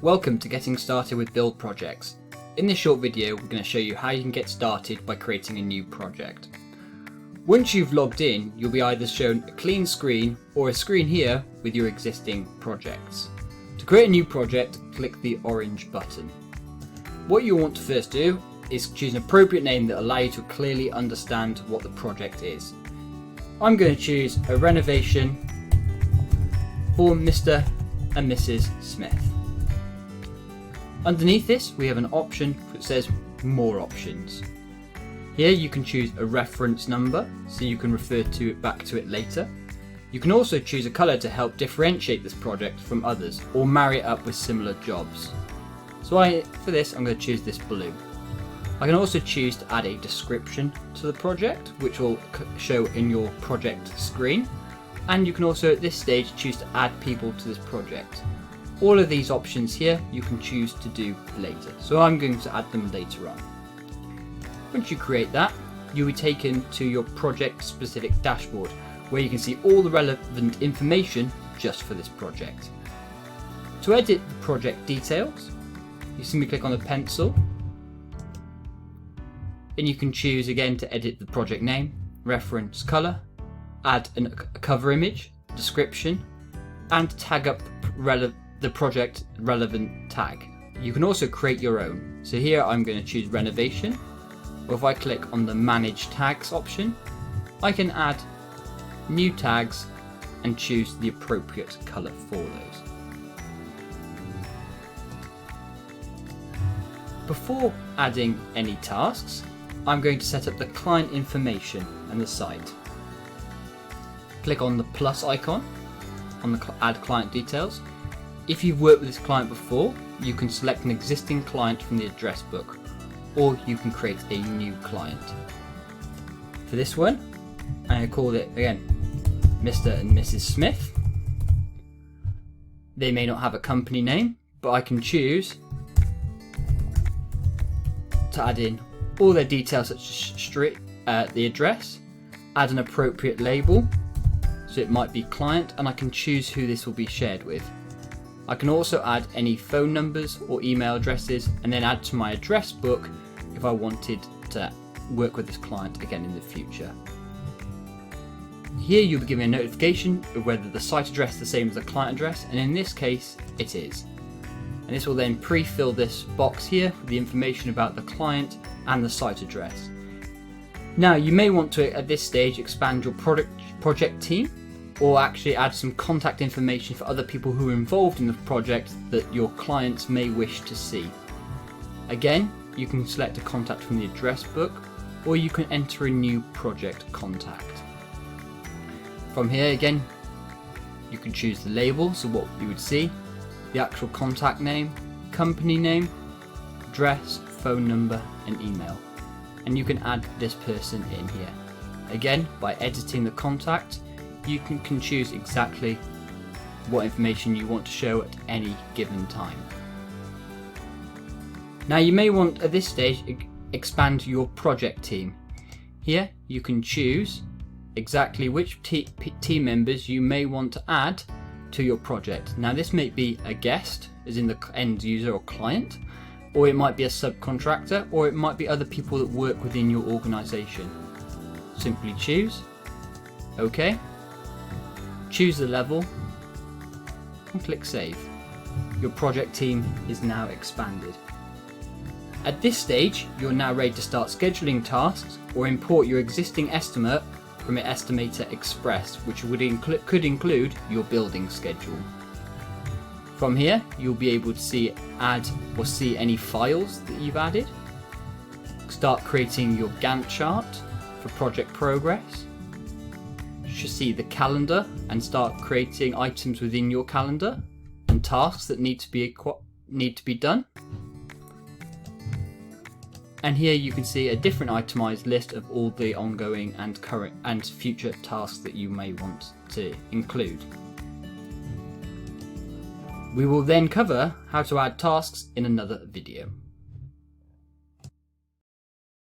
Welcome to Getting Started with BuildProjex. In this short video, we're going to show you how you can get started by creating a new project. Once you've logged in, you'll be either shown a clean screen or a screen here with your existing projects. To create a new project, click the orange button. What you'll want to first do is choose an appropriate name that allows you to clearly understand what the project is. I'm going to choose a renovation for Mr. and Mrs. Smith. Underneath this, we have an option that says More Options. Here you can choose a reference number, so you can refer to it back to it later. You can also choose a colour to help differentiate this project from others, or marry it up with similar jobs. So for this, I'm going to choose this blue. I can also choose to add a description to the project, which will show in your project screen. And you can also at this stage choose to add people to this project. All of these options here you can choose to do later, so I'm going to add them later on. Once you create that, you'll be taken to your project specific dashboard where you can see all the relevant information just for this project. To edit the project details, you simply click on the pencil and you can choose again to edit the project name, reference colour, add a cover image, description, and tag up the project relevant tag. You can also create your own. So here I'm going to choose renovation, or if I click on the manage tags option, I can add new tags and choose the appropriate colour for those. Before adding any tasks, I'm going to set up the client information and the site. Click on the plus icon on the add client details. If you've worked with this client before, you can select an existing client from the address book, or you can create a new client. For this one, I'm going to call it again Mr. and Mrs. Smith. They may not have a company name, but I can choose to add in all their details such as the address, add an appropriate label, so it might be client, and I can choose who this will be shared with. I can also add any phone numbers or email addresses and then add to my address book if I wanted to work with this client again in the future. Here you'll be given a notification of whether the site address is the same as the client address, and in this case it is. And this will then pre-fill this box here with the information about the client and the site address. Now you may want to at this stage expand your project team, or actually add some contact information for other people who are involved in the project that your clients may wish to see. Again, you can select a contact from the address book, or you can enter a new project contact. From here again, you can choose the label, so what you would see, the actual contact name, company name, address, phone number and email. And you can add this person in here. Again, by editing the contact, you can choose exactly what information you want to show at any given time. Now you may want at this stage expand your project team. Here you can choose exactly which team members you may want to add to your project. Now this may be a guest, as in the end user or client, or it might be a subcontractor, or it might be other people that work within your organization. Simply choose OK. Choose the level and click Save. Your project team is now expanded. At this stage, you're now ready to start scheduling tasks or import your existing estimate from an Estimator Express, which could include your building schedule. From here, you'll be able to add or see any files that you've added. Start creating your Gantt chart for project progress. You should see the calendar and start creating items within your calendar and tasks that need to be done. And here you can see a different itemized list of all the ongoing and current and future tasks that you may want to include. We will then cover how to add tasks in another video.